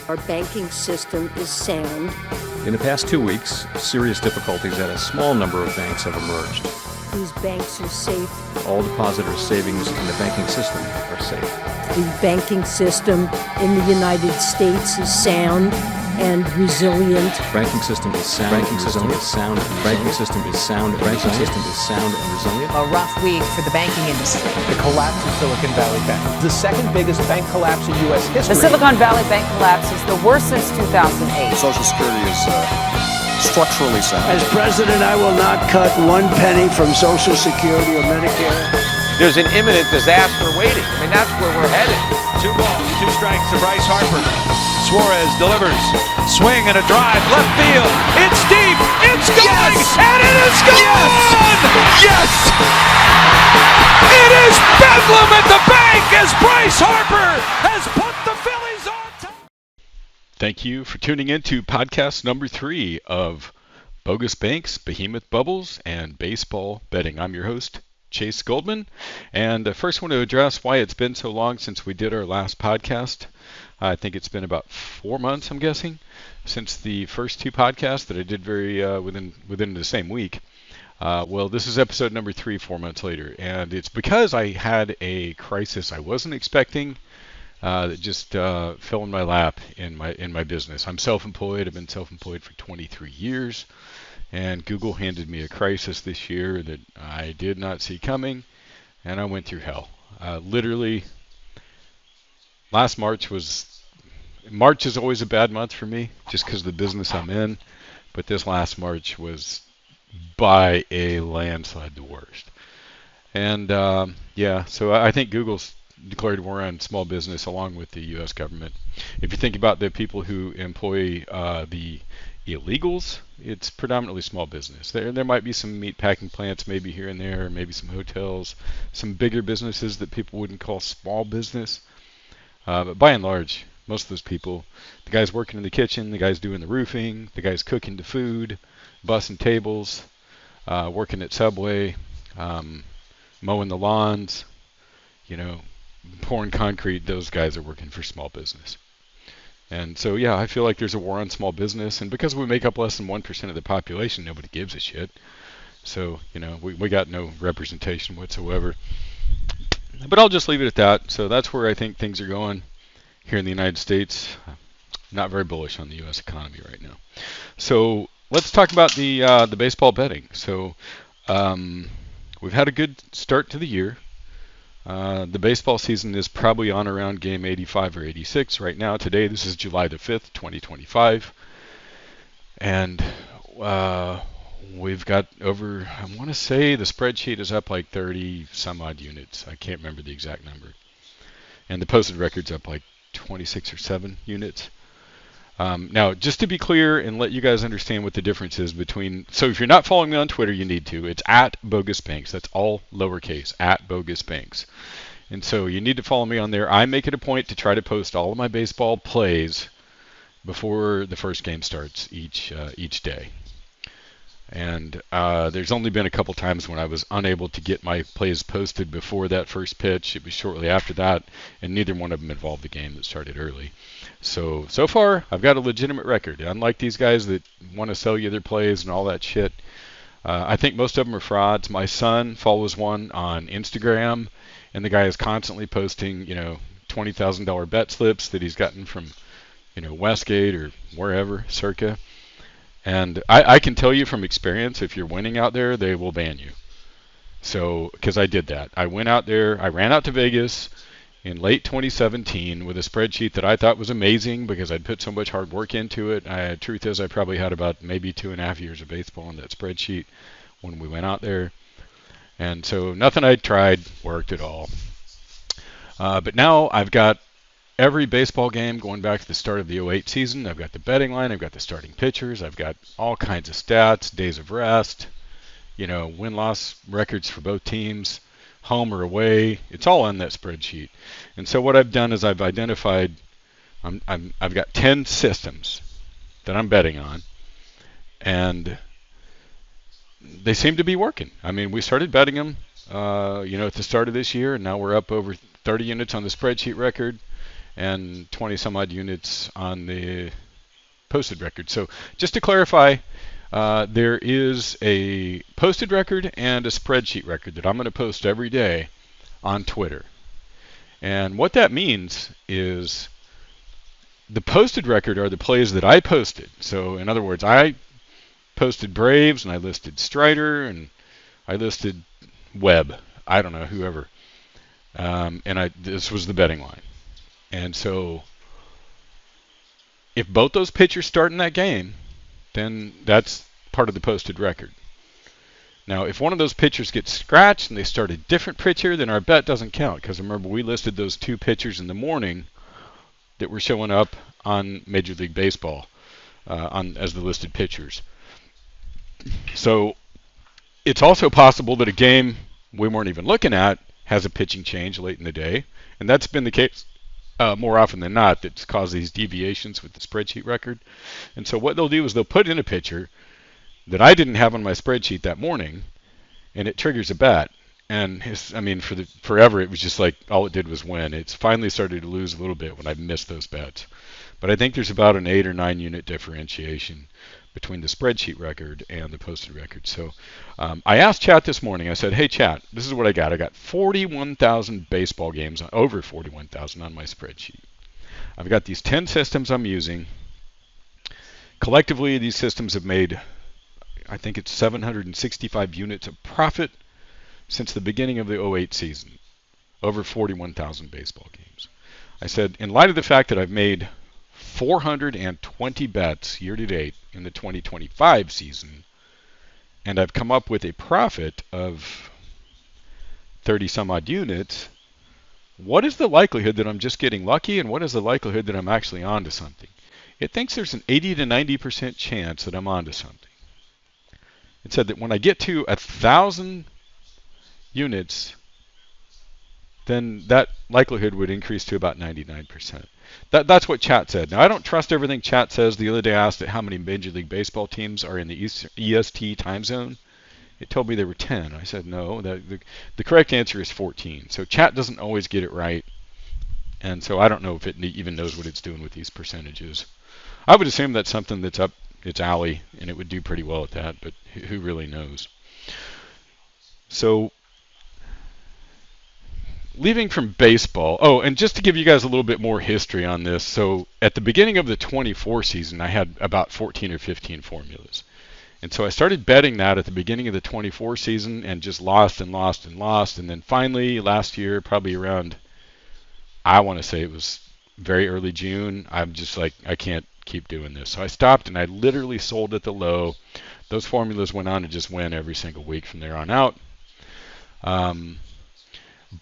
Our banking system is sound. In the past 2 weeks, serious difficulties at a small number of banks have emerged. These banks are safe. All depositors' savings in the banking system are safe. The banking system in the United States is sound and resilient. Banking system is sound. Banking system is sound. Banking system is sound. Banking system is sound and resilient. A rough week for the banking industry. The collapse of Silicon Valley Bank, the second biggest bank collapse in U.S. history. The Silicon Valley Bank collapse is the worst since 2008. Social Security is structurally sound. As president, I will not cut one penny from Social Security or Medicare. There's an imminent disaster waiting. I mean, that's where we're headed. 2 balls, 2 strikes to Bryce Harper. Suarez delivers. Swing and a drive. Left field. It's deep. It's going. Yes! And it is gone! Yes! It is bedlam at the bank as Bryce Harper has put the Phillies on top. Thank you for tuning in to podcast number 3 of Bogus Banks, Behemoth Bubbles, and Baseball Betting. I'm your host, Chase Goldman, and I first want to address why it's been so long since we did our last podcast. I think it's been about 4 months, I'm guessing, since the first 2 podcasts that I did within the same week. Well, this is episode number 3, 4 months later, and it's because I had a crisis I wasn't expecting that just fell in my lap in my business. I'm self-employed. I've been self-employed for 23 years. And Google handed me a crisis this year that I did not see coming, and I went through hell. Literally, last March is always a bad month for me, just because of the business I'm in, but this last March was by a landslide the worst. And so I think Google's declared war on small business along with the U.S. government. If you think about the people who employ the illegals, it's predominantly small business. There might be some meat packing plants maybe here and there, maybe some hotels, some bigger businesses that people wouldn't call small business. But by and large, most of those people, the guys working in the kitchen, the guys doing the roofing, the guys cooking the food, bussing tables, working at Subway, mowing the lawns, pouring concrete, those guys are working for small business. And so, yeah, I feel like there's a war on small business, and because we make up less than 1% of the population, nobody gives a shit. So, we got no representation whatsoever. But I'll just leave it at that. So that's where I think things are going here in the United States. Not very bullish on the U.S. economy right now. So let's talk about the baseball betting. So we've had a good start to the year. The baseball season is probably on around game 85 or 86 right now. Today, this is July the 5th, 2025. And we've got over, I want to say the spreadsheet is up like 30 some odd units. I can't remember the exact number. And the posted record's up like 26 or 7 units. Now, just to be clear and let you guys understand what the difference is between, so if you're not following me on Twitter, you need to. It's at Bogus Banks. That's all lowercase, at Bogus Banks. And so you need to follow me on there. I make it a point to try to post all of my baseball plays before the first game starts each day. And there's only been a couple times when I was unable to get my plays posted before that first pitch. It was shortly after that, and neither one of them involved the game that started early. So far, I've got a legitimate record. Unlike these guys that want to sell you their plays and all that shit, I think most of them are frauds. My son follows one on Instagram, and the guy is constantly posting, $20,000 bet slips that he's gotten from, Westgate or wherever, circa. And I can tell you from experience, if you're winning out there, they will ban you. So, because I did that. I went out there, I ran out to Vegas in late 2017 with a spreadsheet that I thought was amazing because I'd put so much hard work into it. Truth is, I probably had about maybe 2.5 years of baseball on that spreadsheet when we went out there. And so nothing I'd tried worked at all. But now I've got every baseball game going back to the start of the 08 season. I've got the betting line, I've got the starting pitchers, I've got all kinds of stats, days of rest, win-loss records for both teams, home or away. It's all on that spreadsheet. And so what I've done is I've identified, I've got 10 systems that I'm betting on, and they seem to be working. I mean, we started betting them, at the start of this year, and now we're up over 30 units on the spreadsheet record. and 20 some odd units on the posted record. So just to clarify, there is a posted record and a spreadsheet record that I'm going to post every day on Twitter. And what that means is the posted record are the plays that I posted. So in other words, I posted Braves and I listed Strider and I listed Webb. I don't know, whoever. And this was the betting line. And so if both those pitchers start in that game, then that's part of the posted record. Now, if one of those pitchers gets scratched and they start a different pitcher, then our bet doesn't count. Because remember, we listed those 2 pitchers in the morning that were showing up on Major League Baseball as the listed pitchers. So it's also possible that a game we weren't even looking at has a pitching change late in the day. And that's been the case more often than not that's caused these deviations with the spreadsheet record. And so what they'll do is they'll put in a pitcher that I didn't have on my spreadsheet that morning, and it triggers a bet. And forever it was just like all it did was win. It's finally started to lose a little bit when I missed those bets. But I think there's about an 8 or 9 unit differentiation between the spreadsheet record and the posted record. So I asked chat this morning, I said, hey chat, this is what I got. I got 41,000 baseball games, over 41,000 on my spreadsheet. I've got these 10 systems I'm using. Collectively, these systems have made, I think it's 765 units of profit since the beginning of the 08 season, over 41,000 baseball games. I said, in light of the fact that I've made 420 bets year to date in the 2025 season, and I've come up with a profit of 30 some odd units, what is the likelihood that I'm just getting lucky, and what is the likelihood that I'm actually onto something? It thinks there's an 80 to 90% chance that I'm onto something. It said that when I get to 1,000 units, then that likelihood would increase to about 99%. That's what chat said. Now, I don't trust everything chat says. The other day I asked it how many Major League Baseball teams are in the EST time zone. It told me there were 10. I said no. The correct answer is 14. So chat doesn't always get it right. And so I don't know if it even knows what it's doing with these percentages. I would assume that's something that's up its alley, and it would do pretty well at that, but who really knows? So leaving from baseball, and just to give you guys a little bit more history on this, so at the beginning of the 24 season, I had about 14 or 15 formulas. And so I started betting that at the beginning of the 24 season and just lost and lost and lost. And then finally last year, probably around, I want to say it was very early June, I'm just like, I can't keep doing this. So I stopped and I literally sold at the low. Those formulas went on to just win every single week from there on out.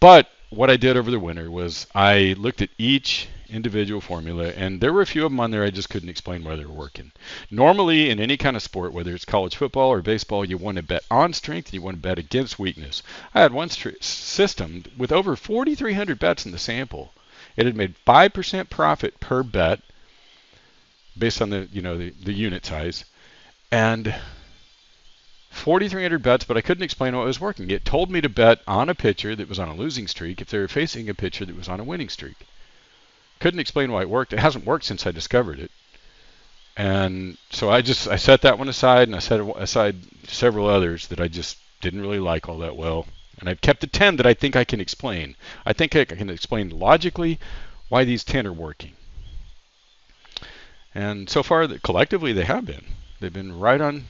But what I did over the winter was I looked at each individual formula, and there were a few of them on there I just couldn't explain why they were working. Normally, in any kind of sport, whether it's college football or baseball, you want to bet on strength and you want to bet against weakness. I had one system with over 4,300 bets in the sample. It had made 5% profit per bet based on the unit size, and 4,300 bets, but I couldn't explain what was working. It told me to bet on a pitcher that was on a losing streak if they were facing a pitcher that was on a winning streak. Couldn't explain why it worked. It hasn't worked since I discovered it. And so I set that one aside, and I set aside several others that I just didn't really like all that well. And I've kept the 10 that I think I can explain. I think I can explain logically why these 10 are working. And so far, collectively, they have been. They've been right on.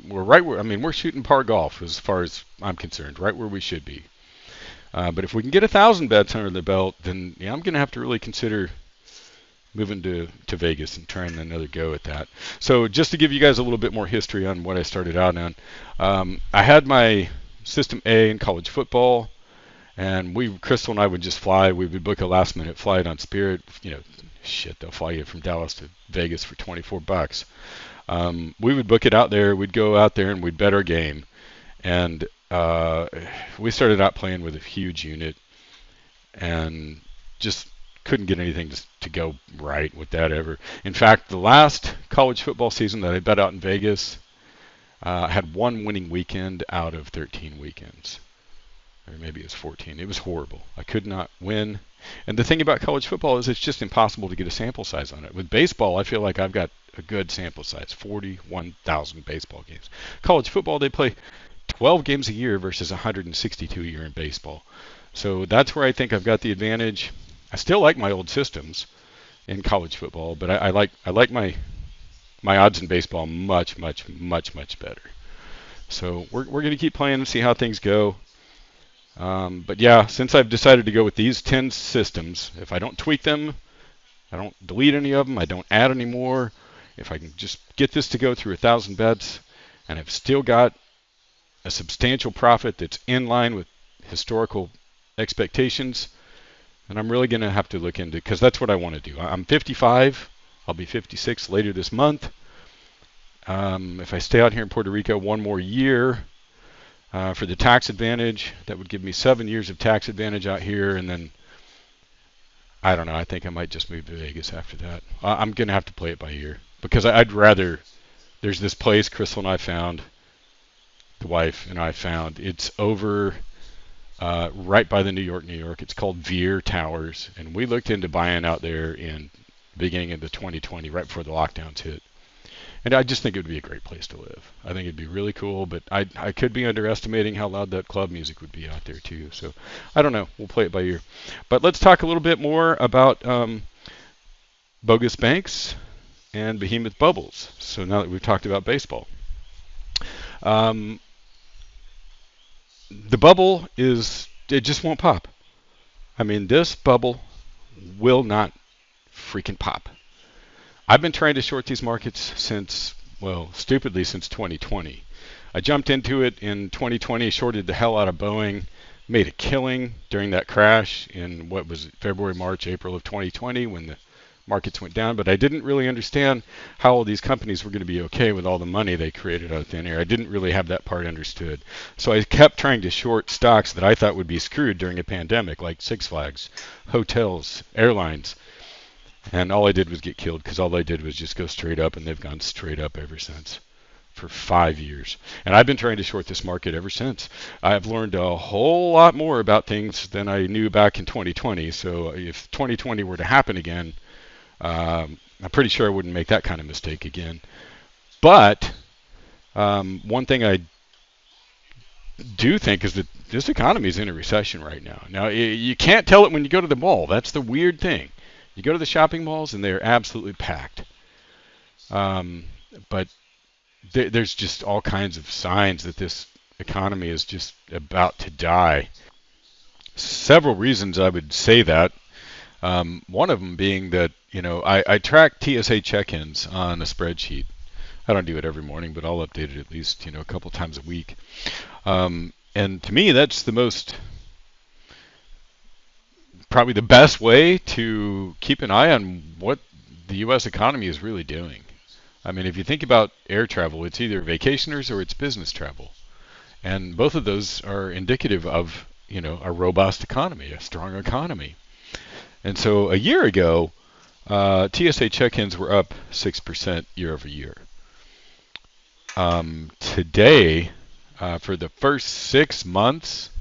We're right where, we're shooting par golf as far as I'm concerned, right where we should be. But if we can get 1,000 bets under the belt, then I'm going to have to really consider moving to Vegas and trying another go at that. So just to give you guys a little bit more history on what I started out on, I had my System A in college football, and Crystal and I would just fly. We would book a last-minute flight on Spirit. They'll fly you from Dallas to Vegas for $24. We would book it out there. We'd go out there and we'd bet our game. And we started out playing with a huge unit and just couldn't get anything to go right with that ever. In fact, the last college football season that I bet out in Vegas, I had one winning weekend out of 13 weekends. or maybe it was 14. It was horrible. I could not win. And the thing about college football is it's just impossible to get a sample size on it. With baseball, I feel like I've got a good sample size, 41,000 baseball games. College football, they play 12 games a year versus 162 a year in baseball. So that's where I think I've got the advantage. I still like my old systems in college football, but I like my odds in baseball much better. So we're going to keep playing and see how things go. But yeah, since I've decided to go with these 10 systems, if I don't tweak them, I don't delete any of them, I don't add any more, if I can just get this to go through 1,000 bets, and I've still got a substantial profit that's in line with historical expectations, then I'm really going to have to look into, because that's what I want to do. I'm 55, I'll be 56 later this month. If I stay out here in Puerto Rico one more year, for the tax advantage, that would give me 7 years of tax advantage out here, and then I don't know, I think I might just move to Vegas after that. I'm going to have to play it by ear, because I'd rather, there's this place Crystal and I found, the wife and I found, it's over right by the New York. It's called Veer Towers, and we looked into buying out there in the beginning of the 2020, right before the lockdowns hit. And I just think it would be a great place to live. I think it'd be really cool, but I could be underestimating how loud that club music would be out there too. So I don't know. We'll play it by ear. But let's talk a little bit more about bogus banks and behemoth bubbles. So now that we've talked about baseball, the bubble it just won't pop. I mean, this bubble will not freaking pop. I've been trying to short these markets since, well, stupidly since 2020. I jumped into it in 2020, shorted the hell out of Boeing, made a killing during that crash in what was February, March, April of 2020 when the markets went down, but I didn't really understand how all these companies were going to be okay with all the money they created out of thin air. I didn't really have that part understood. So I kept trying to short stocks that I thought would be screwed during a pandemic, like Six Flags, hotels, airlines. And all I did was get killed, because all I did was just go straight up, and they've gone straight up ever since for 5 years. And I've been trying to short this market ever since. I've learned a whole lot more about things than I knew back in 2020. So if 2020 were to happen again, I'm pretty sure I wouldn't make that kind of mistake again. But one thing I do think is that this economy is in a recession right now. Now, you can't tell it when you go to the mall. That's the weird thing. You go to the shopping malls and they're absolutely packed. But there's just all kinds of signs that this economy is just about to die. Several reasons I would say that. One of them being that, I track TSA check-ins on a spreadsheet. I don't do it every morning, but I'll update it at least, a couple times a week. And to me, that's probably the best way to keep an eye on what the U.S. economy is really doing. I mean, if you think about air travel, it's either vacationers or it's business travel. And both of those are indicative of, a robust economy, a strong economy. And so a year ago, TSA check-ins were up 6% year over year. Today, for the first 6 months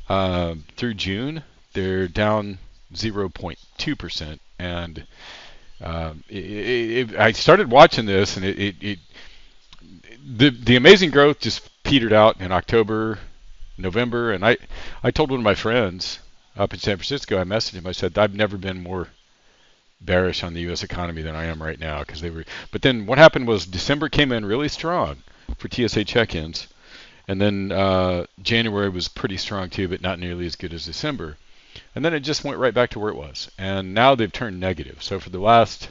through June, they're down 0.2%. And I started watching this, and the amazing growth just petered out in October, November. And I told one of my friends up in San Francisco, I messaged him, I said, I've never been more bearish on the U.S. economy than I am right now. But then what happened was December came in really strong for TSA check-ins. And then January was pretty strong too, but not nearly as good as December. And then it just went right back to where it was. And now they've turned negative. So for the last,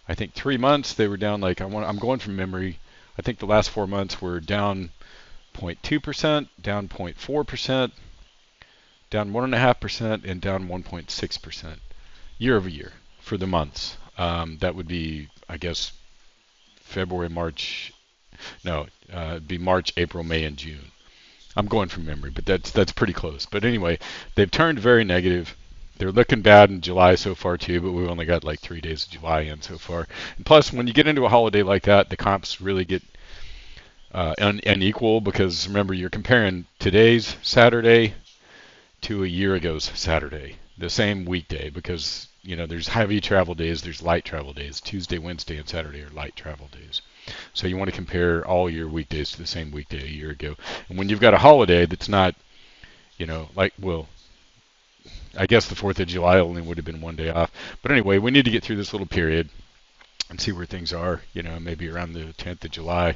I think 3 months, they were down I'm going from memory. I think the last 4 months were down 0.2%, down 0.4%, down 1.5%, and down 1.6% year over year for the months. That would be, I guess, February, March. No, it'd be March, April, May, and June. I'm going from memory, but that's pretty close. But anyway, they've turned very negative. They're looking bad in July so far too, but we've only got like 3 days of July in so far. And plus, when you get into a holiday like that, the comps really get unequal, because remember, you're comparing today's Saturday to a year ago's Saturday, the same weekday, because there's heavy travel days, there's light travel days. Tuesday, Wednesday, and Saturday are light travel days. So you want to compare all your weekdays to the same weekday a year ago. And when you've got a holiday that's not, I guess the 4th of July only would have been one day off. But anyway, we need to get through this little period and see where things are, maybe around the 10th of July.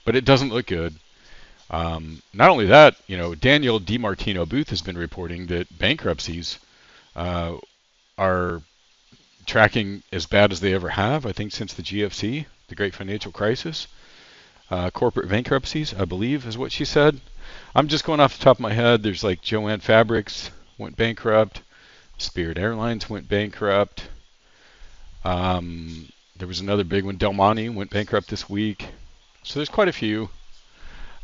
But it doesn't look good. Not only that, Daniel DiMartino Booth has been reporting that bankruptcies are tracking as bad as they ever have, I think, since the GFC, the Great Financial Crisis. Corporate bankruptcies, I believe, is what she said. I'm just going off the top of my head. There's like Jo-Ann Fabrics went bankrupt. Spirit Airlines went bankrupt. There was another big one. Del Monte went bankrupt this week. So there's quite a few.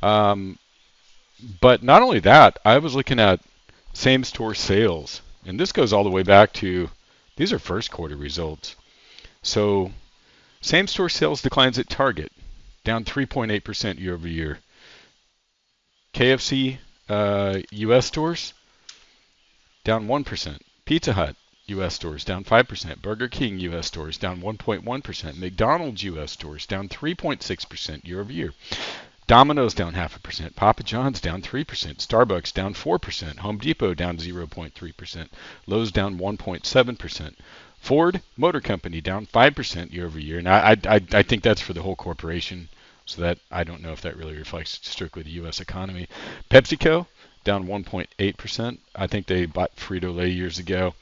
But not only that, I was looking at same-store sales. And this goes all the way back to, these are first quarter results. So same-store sales declines at Target, down 3.8% year over year. KFC U.S. stores, down 1%. Pizza Hut U.S. stores, down 5%. Burger King U.S. stores, down 1.1%. McDonald's U.S. stores, down 3.6% year over year. Domino's down 0.5%. Papa John's down 3%. Starbucks down 4%. Home Depot down 0.3%. Lowe's down 1.7%. Ford Motor Company down 5% year over year. Now, I think that's for the whole corporation, so that I don't know if that really reflects strictly the U.S. economy. PepsiCo down 1.8%. I think they bought Frito-Lay years ago.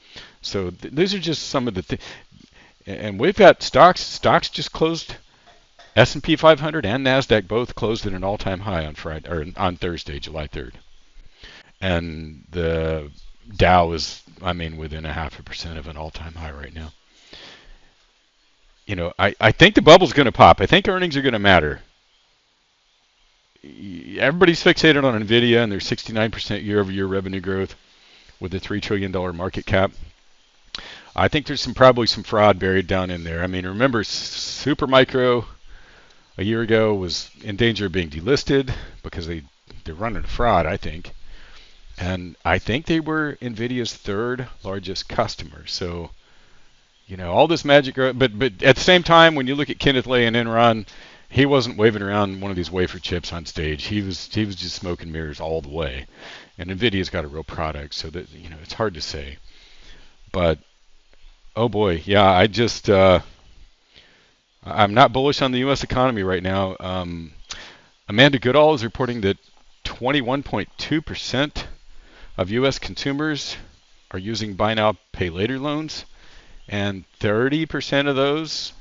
So these are just some of the things. And we've got stocks. Stocks just closed. S&P 500 and Nasdaq both closed at an all-time high on Friday or on Thursday, July 3rd. And the Dow is, within 0.5% of an all-time high right now. I think the bubble's going to pop. I think earnings are going to matter. Everybody's fixated on NVIDIA and their 69% year-over-year revenue growth with a $3 trillion market cap. I think there's probably some fraud buried down in there. Remember, Supermicro a year ago was in danger of being delisted because they're running a fraud, I think. And I think they were NVIDIA's third largest customer. So, all this magic, but at the same time, when you look at Kenneth Lay and Enron, he wasn't waving around one of these wafer chips on stage. He was just smoke and mirrors all the way. And NVIDIA's got a real product, so that it's hard to say. But oh boy, yeah, I'm not bullish on the U.S. economy right now. Amanda Goodall is reporting that 21.2% of U.S. consumers are using buy now, pay later loans, and 30% of those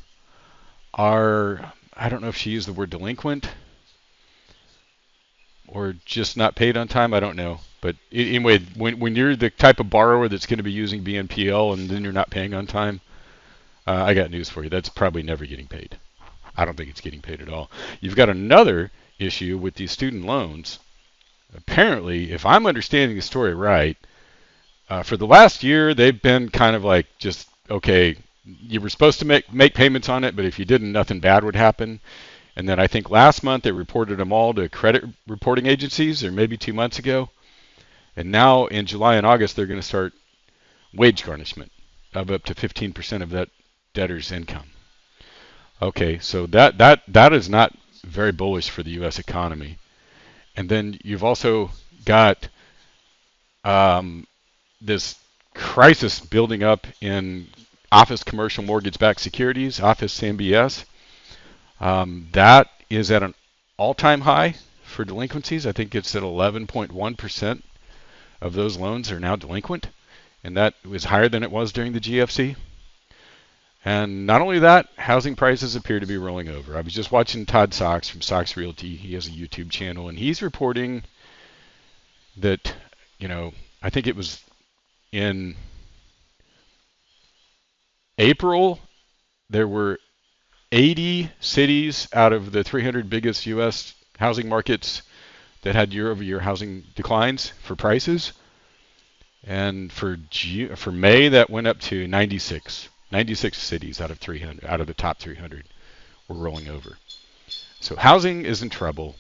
are, I don't know if she used the word delinquent or just not paid on time. I don't know. But anyway, when you're the type of borrower that's going to be using BNPL and then you're not paying on time, I got news for you. That's probably never getting paid. I don't think it's getting paid at all. You've got another issue with these student loans. Apparently, if I'm understanding the story right, for the last year, they've been kind of like just, okay, you were supposed to make payments on it, but if you didn't, nothing bad would happen. And then I think last month they reported them all to credit reporting agencies, or maybe 2 months ago. And now in July and August, they're going to start wage garnishment of up to 15% of that debtor's income. Okay, so that is not very bullish for the U.S. economy. And then you've also got this crisis building up in office commercial mortgage-backed securities, office CMBS. That is at an all-time high for delinquencies. I think it's at 11.1% of those loans are now delinquent, and that was higher than it was during the GFC. And not only that, housing prices appear to be rolling over. I was just watching Todd Sox from Sox Realty. He has a YouTube channel, and he's reporting that, I think it was in April, there were 80 cities out of the 300 biggest U.S. housing markets that had year-over-year housing declines for prices. And for May, that went up to 96. 96 cities out of 300, out of the top 300, were rolling over. So housing is in trouble.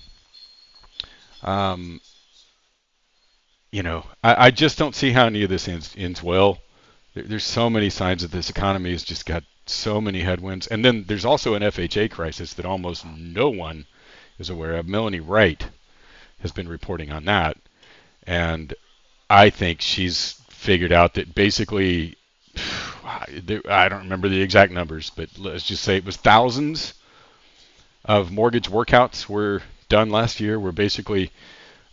I just don't see how any of this ends well. There's so many signs that this economy has just got so many headwinds. And then there's also an FHA crisis that almost no one is aware of. Melanie Wright has been reporting on that. And I think she's figured out that basically, I don't remember the exact numbers, but let's just say it was thousands of mortgage workouts were done last year, where basically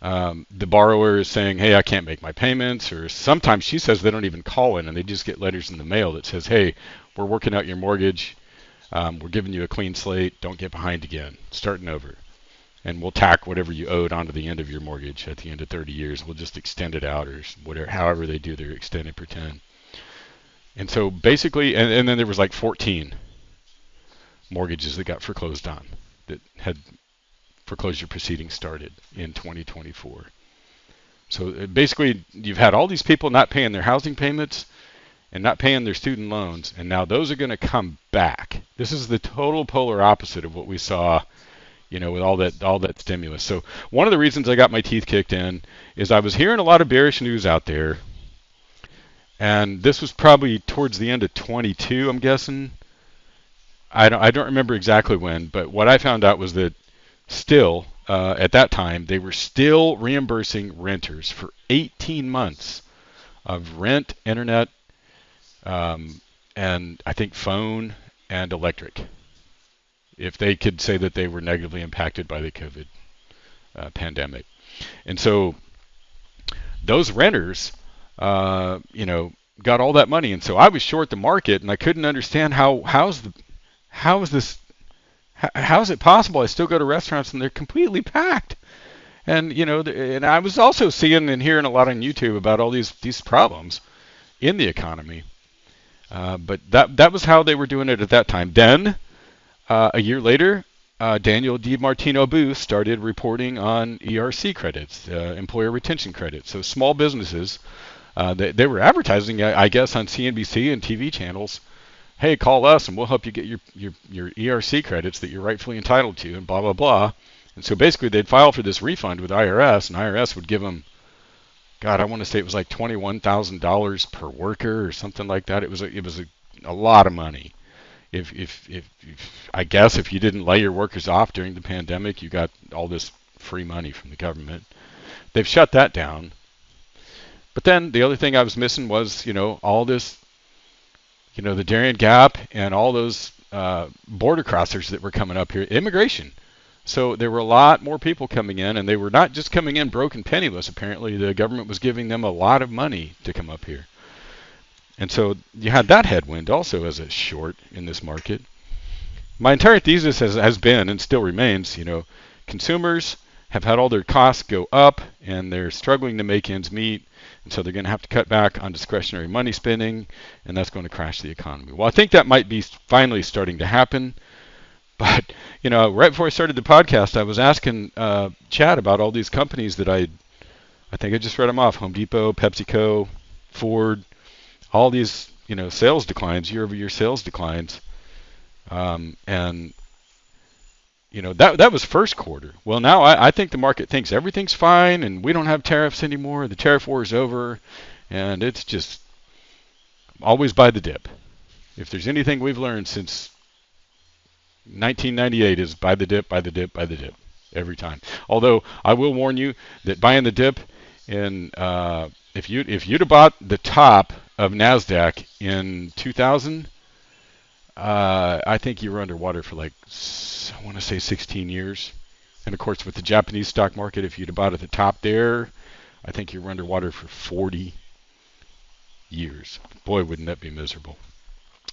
the borrower is saying, hey, I can't make my payments, or sometimes she says they don't even call in and they just get letters in the mail that says, hey, we're working out your mortgage, we're giving you a clean slate, don't get behind again, starting over. And we'll tack whatever you owed onto the end of your mortgage at the end of 30 years. We'll just extend it out, or whatever, however they do their extend and pretend. And so basically, and then there was like 14 mortgages that got foreclosed on, that had foreclosure proceedings started in 2024. So basically, you've had all these people not paying their housing payments and not paying their student loans, and now those are going to come back. This is the total polar opposite of what we saw, with all that stimulus. So one of the reasons I got my teeth kicked in is I was hearing a lot of bearish news out there, and this was probably towards the end of 22, I'm guessing. I don't remember exactly when, but what I found out was that still, at that time, they were still reimbursing renters for 18 months of rent, internet, and I think phone and electric, if they could say that they were negatively impacted by the COVID pandemic. And so those renters, got all that money. And so I was short the market, and I couldn't understand how is it possible I still go to restaurants and they're completely packed? And, and I was also seeing and hearing a lot on YouTube about all these problems in the economy. But that was how they were doing it at that time. Then, a year later, Daniel DiMartino Booth started reporting on ERC credits, employer retention credits. So small businesses, they were advertising, I guess, on CNBC and TV channels. Hey, call us and we'll help you get your ERC credits that you're rightfully entitled to, and blah, blah, blah. And so basically they'd file for this refund with IRS, and IRS would give them, God, I want to say it was like $21,000 per worker or something like that. It was a lot of money. If I guess if you didn't lay your workers off during the pandemic, you got all this free money from the government. They've shut that down. But then the other thing I was missing was, all this, the Darien Gap and all those border crossers that were coming up here, immigration. So there were a lot more people coming in, and they were not just coming in broke and penniless. Apparently, the government was giving them a lot of money to come up here. And so you had that headwind also as a short in this market. My entire thesis has been, and still remains, consumers have had all their costs go up, and they're struggling to make ends meet. And so they're going to have to cut back on discretionary money spending, and that's going to crash the economy. Well, I think that might be finally starting to happen. But, right before I started the podcast, I was asking Chad about all these companies that I think I just read them off: Home Depot, PepsiCo, Ford, all these, sales declines, year-over-year sales declines. And, that was first quarter. Well, now I think the market thinks everything's fine and we don't have tariffs anymore. The tariff war is over, and it's just always buy the dip. If there's anything we've learned since 1998 is buy the dip, buy the dip, buy the dip every time. Although I will warn you that buying the dip in if you'd have bought the top of Nasdaq in 2000, I think you were underwater for like, I want to say 16 years. And of course, with the Japanese stock market, if you'd have bought at the top there, I think you were underwater for 40 years. Boy, wouldn't that be miserable.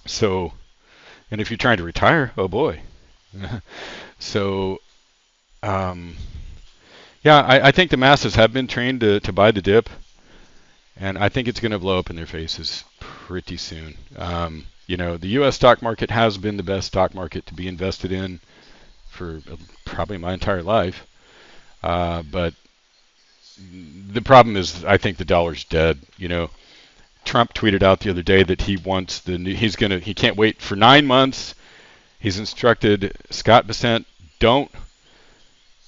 So, and if you're trying to retire, oh boy. So, I think the masses have been trained to buy the dip, and I think it's going to blow up in their faces pretty soon. The U.S. stock market has been the best stock market to be invested in for probably my entire life. But the problem is, I think the dollar's dead. Trump tweeted out the other day that he can't wait for 9 months. He's instructed Scott Bessent, don't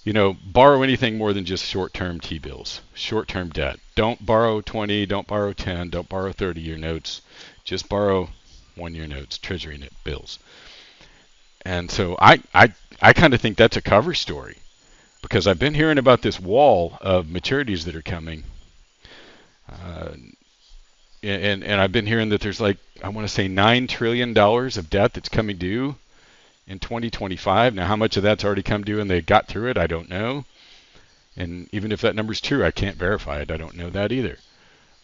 borrow anything more than just short-term T-bills, short-term debt. Don't borrow 20, don't borrow 10, don't borrow 30-year notes. Just borrow one-year notes, treasury bills. And so I kind of think that's a cover story, because I've been hearing about this wall of maturities that are coming. And I've been hearing that there's I want to say $9 trillion of debt that's coming due in 2025. Now, how much of that's already come due and they got through it, I don't know. And even if that number's true, I can't verify it. I don't know that either.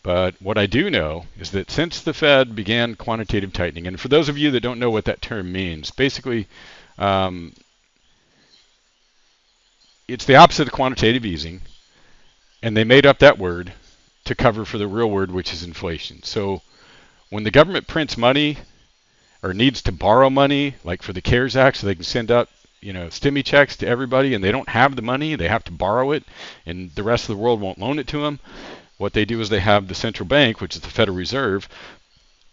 But what I do know is that since the Fed began quantitative tightening, and for those of you that don't know what that term means, basically it's the opposite of quantitative easing, and they made up that word to cover for the real word, which is inflation. So when the government prints money or needs to borrow money, like for the CARES Act, so they can send out stimmy checks to everybody, and they don't have the money, they have to borrow it, and the rest of the world won't loan it to them. What they do is they have the central bank, which is the Federal Reserve,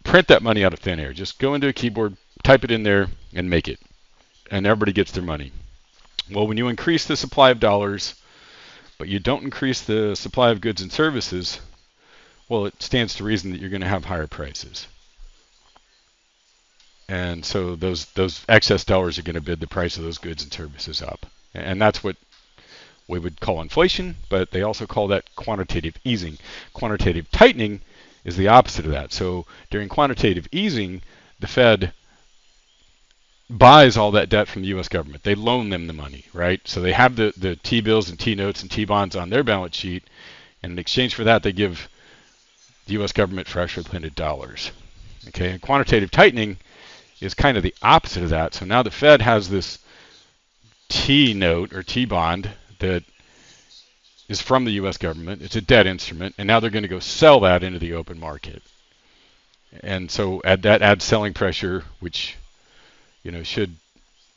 print that money out of thin air. Just go into a keyboard, type it in there, and make it. And everybody gets their money. Well, when you increase the supply of dollars, but you don't increase the supply of goods and services, well, it stands to reason that you're going to have higher prices. And so those excess dollars are going to bid the price of those goods and services up. And that's what we would call inflation, but they also call that quantitative easing. Quantitative tightening is the opposite of that. So during quantitative easing, the Fed buys all that debt from the U.S. government. They loan them the money, right? So they have the T-bills and T-notes and T-bonds on their balance sheet, and in exchange for that, they give the U.S. government freshly printed dollars. Okay, and quantitative tightening is kind of the opposite of that. So now the Fed has this T-note or T-bond that is from the U.S. government. It's a debt instrument, and now they're going to go sell that into the open market. And so that adds selling pressure, which should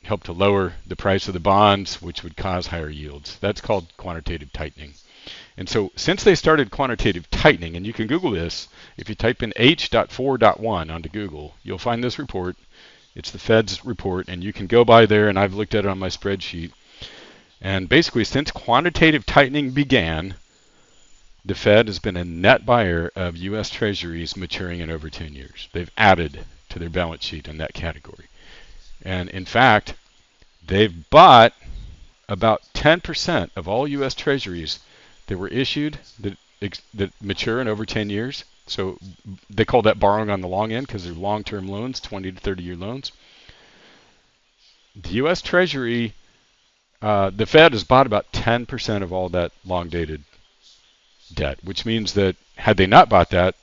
help to lower the price of the bonds, which would cause higher yields. That's called quantitative tightening. And so since they started quantitative tightening, and you can Google this, if you type in H.4.1 onto Google, you'll find this report. It's the Fed's report, and you can go by there, and I've looked at it on my spreadsheet. And basically, since quantitative tightening began, the Fed has been a net buyer of U.S. Treasuries maturing in over 10 years. They've added to their balance sheet in that category. And in fact, they've bought about 10% of all U.S. Treasuries that were issued that mature in over 10 years. So they call that borrowing on the long end because they're long-term loans, 20 to 30-year loans. The U.S. Treasury, the Fed has bought about 10% of all that long-dated debt, which means that had they not bought that,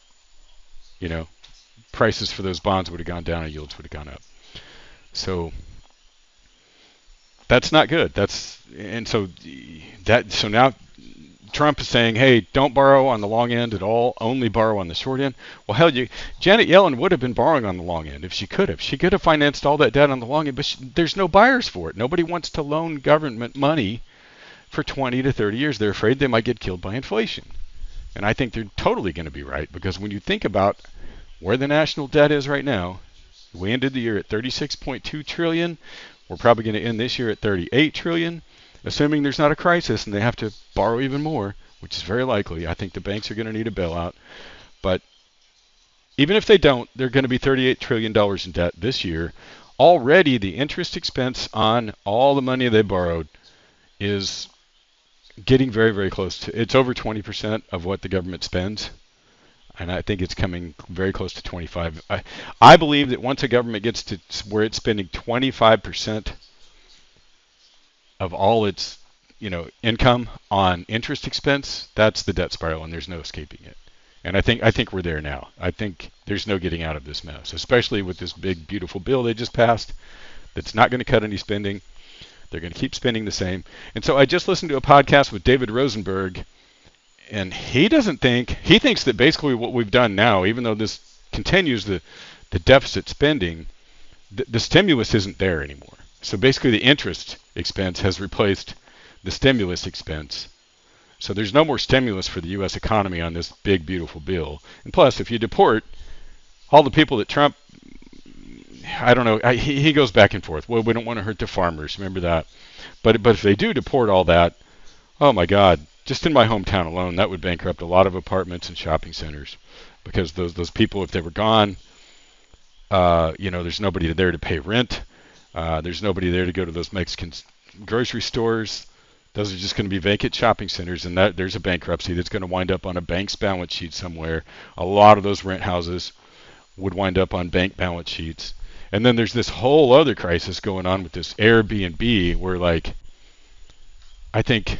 prices for those bonds would have gone down and yields would have gone up. So that's not good. So now Trump is saying, hey, don't borrow on the long end at all, only borrow on the short end. Well, hell, Janet Yellen would have been borrowing on the long end if she could have. She could have financed all that debt on the long end, but there's no buyers for it. Nobody wants to loan government money for 20 to 30 years. They're afraid they might get killed by inflation. And I think they're totally going to be right, because when you think about where the national debt is right now, we ended the year at $36.2 trillion. We're probably going to end this year at $38 trillion. Assuming there's not a crisis and they have to borrow even more, which is very likely. I think the banks are going to need a bailout. But even if they don't, they're going to be $38 trillion in debt this year. Already the interest expense on all the money they borrowed is getting very, very close to, it's over 20% of what the government spends. And I think it's coming very close to 25. I believe that once a government gets to where it's spending 25% of all its, income on interest expense, that's the debt spiral, and there's no escaping it. And I think we're there now. I think there's no getting out of this mess, especially with this big, beautiful bill they just passed that's not going to cut any spending. They're going to keep spending the same. And so I just listened to a podcast with David Rosenberg, and he thinks that basically what we've done now, even though this continues the deficit spending, the stimulus isn't there anymore. So basically the interest expense has replaced the stimulus expense. So there's no more stimulus for the U.S. economy on this big, beautiful bill. And plus, if you deport all the people that Trump I don't know. He goes back and forth. Well, we don't want to hurt the farmers. Remember that. But if they do deport all that, oh my God! Just in my hometown alone, that would bankrupt a lot of apartments and shopping centers, because those people, if they were gone, there's nobody there to pay rent. There's nobody there to go to those Mexican grocery stores. Those are just going to be vacant shopping centers, and there's a bankruptcy that's going to wind up on a bank's balance sheet somewhere. A lot of those rent houses would wind up on bank balance sheets. And then there's this whole other crisis going on with this Airbnb, where, like, I think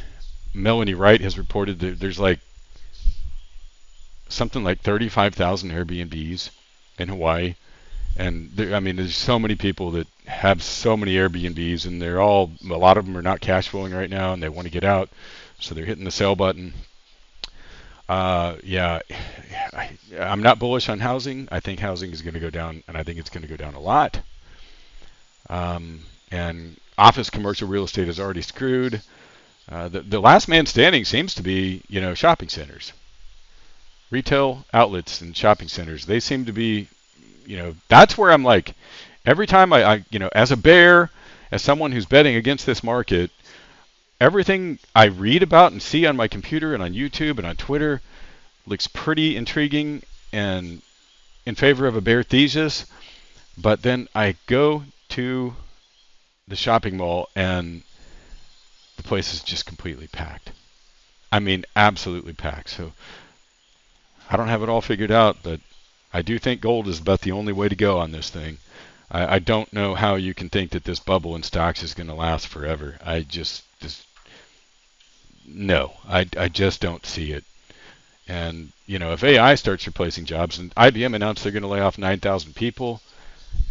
Melanie Wright has reported that there's like something like 35,000 Airbnbs in Hawaii. And there's so many people that have so many Airbnbs, and a lot of them are not cash flowing right now, and they want to get out, so they're hitting the sell button. I'm not bullish on housing. I think housing is going to go down, and I think it's going to go down a lot. And office commercial real estate is already screwed. The last man standing seems to be, shopping centers, retail outlets, and shopping centers. They seem to be, that's where I'm like, every time I as a bear, as someone who's betting against this market, everything I read about and see on my computer and on YouTube and on Twitter looks pretty intriguing and in favor of a bear thesis. But then I go to the shopping mall and the place is just completely packed. Absolutely packed. So I don't have it all figured out, but I do think gold is about the only way to go on this thing. I don't know how you can think that this bubble in stocks is going to last forever. I just don't see it. And, if AI starts replacing jobs, and IBM announced they're going to lay off 9,000 people,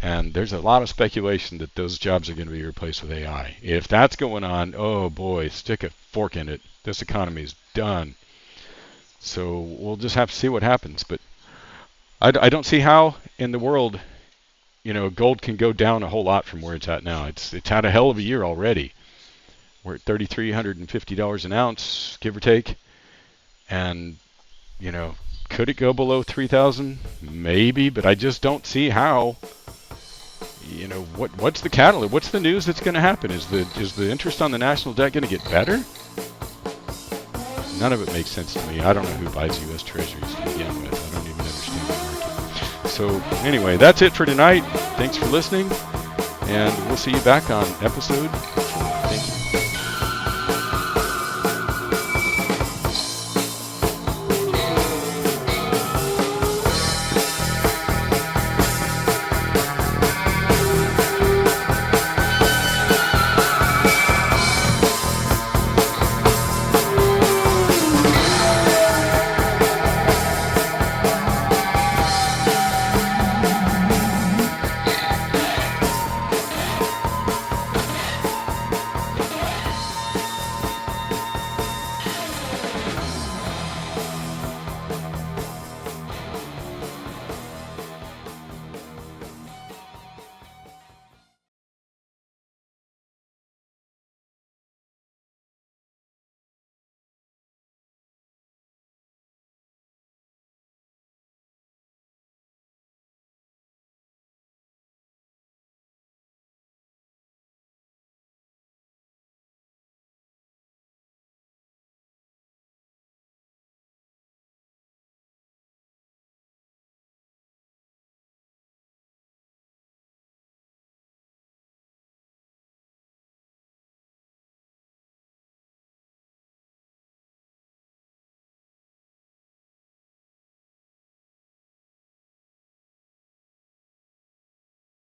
and there's a lot of speculation that those jobs are going to be replaced with AI. If that's going on, oh boy, stick a fork in it. This economy is done. So we'll just have to see what happens. But I don't see how in the world, gold can go down a whole lot from where it's at now. It's had a hell of a year already. We're at $3,350 an ounce, give or take. And, could it go below 3,000? Maybe, but I just don't see how. What's the catalyst? What's the news that's going to happen? Is the interest on the national debt going to get better? None of it makes sense to me. I don't know who buys U.S. Treasuries to begin with. I don't even understand the market. So anyway, that's it for tonight. Thanks for listening, and we'll see you back on episode